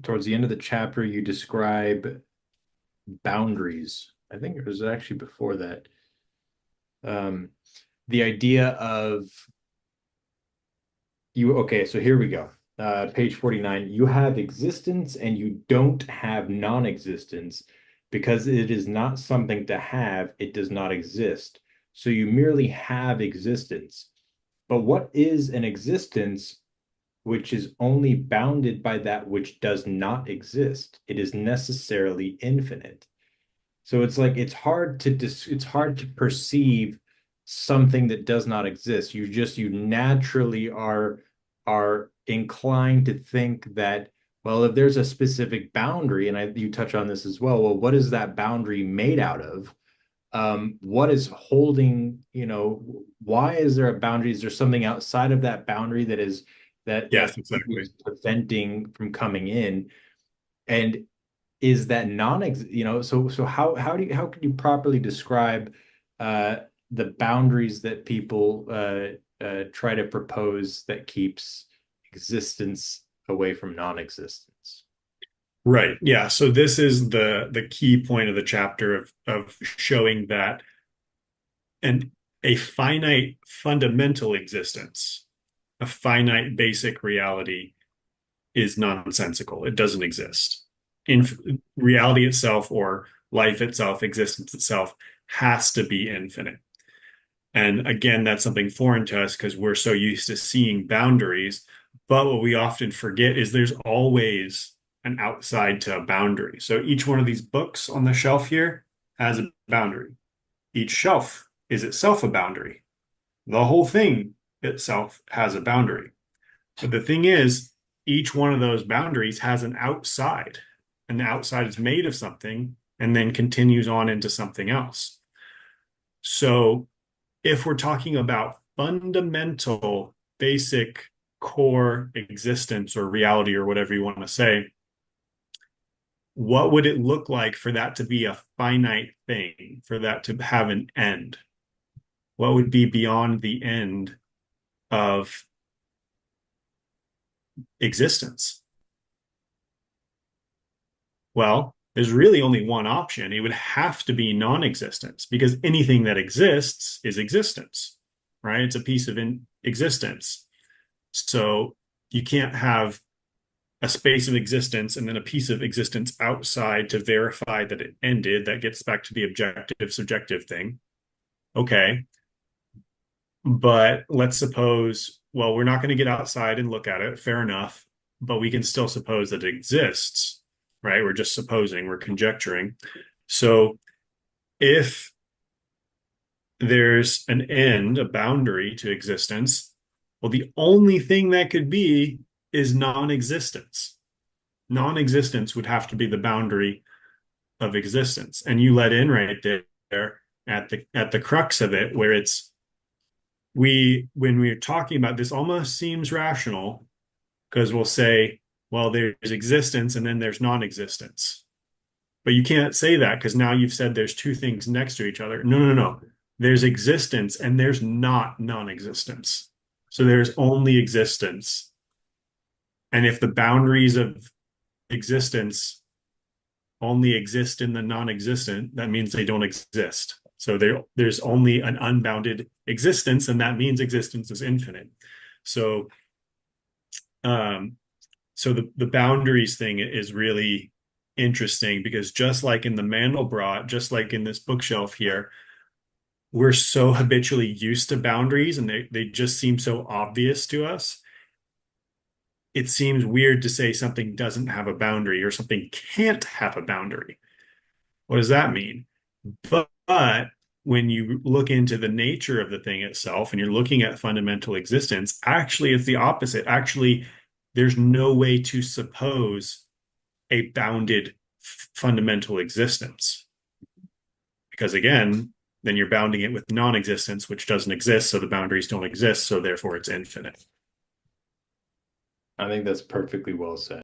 towards the end of the chapter, you describe boundaries. I think it was actually before that. Um, the idea of you, okay, so here we go. Page 49. You have existence and you don't have non-existence because it is not something to have, it does not exist. So you merely have existence. But what is an existence which is only bounded by that which does not exist? It is necessarily infinite. So it's like it's hard to perceive something that does not exist. You naturally are inclined to think that, well, if there's a specific boundary, and you touch on this as well, what is that boundary made out of? What is holding, why is there a boundary? Is there something outside of that boundary that Yes, exactly. is preventing from coming in? And is that so how can you properly describe uh the boundaries that people try to propose that keeps existence away from non-existence? Right. Yeah. So this is the key point of the chapter of showing that an a finite fundamental existence, a finite basic reality is nonsensical. It doesn't exist. In reality itself or life itself, existence itself has to be infinite. And again, that's something foreign to us because we're so used to seeing boundaries. But what we often forget is there's always an outside to a boundary. So each one of these books on the shelf here has a boundary. Each shelf is itself a boundary. The whole thing itself has a boundary. But the thing is, each one of those boundaries has an outside, and the outside is made of something and then continues on into something else. So if we're talking about fundamental, basic, core existence or reality or whatever you want to say, what would it look like for that to be a finite thing, for that to have an end? What would be beyond the end of existence? Well, there's really only one option. It would have to be non-existence because anything that exists is existence, right? It's a piece of existence. So you can't have a space of existence and then a piece of existence outside to verify that it ended. That gets back to the objective, subjective thing. Okay. But let's suppose, well, we're not going to get outside and look at it. Fair enough. But we can still suppose that it exists, right? We're just supposing, we're conjecturing. So if there's an end, a boundary to existence, well, the only thing that could be is non-existence. Non-existence would have to be the boundary of existence. And you let in right there at the crux of it, where it's we when we're talking about this almost seems rational because we'll say, well, there's existence and then there's non-existence. But you can't say that because now you've said there's two things next to each other. No, no, no. There's existence and there's not non-existence. So there's only existence. And if the boundaries of existence only exist in the non-existent, that means they don't exist. So there's only an unbounded existence, and that means existence is infinite. So, um, so the boundaries thing is really interesting because just like in the Mandelbrot, just like in this bookshelf here, we're so habitually used to boundaries and they just seem so obvious to us. It seems weird to say something doesn't have a boundary or something can't have a boundary. What does that mean? But when you look into the nature of the thing itself and you're looking at fundamental existence, actually, it's the opposite. Actually, there's no way to suppose a bounded fundamental existence. Because again, then you're bounding it with non existence, which doesn't exist. So the boundaries don't exist. So therefore, it's infinite. I think that's perfectly well said.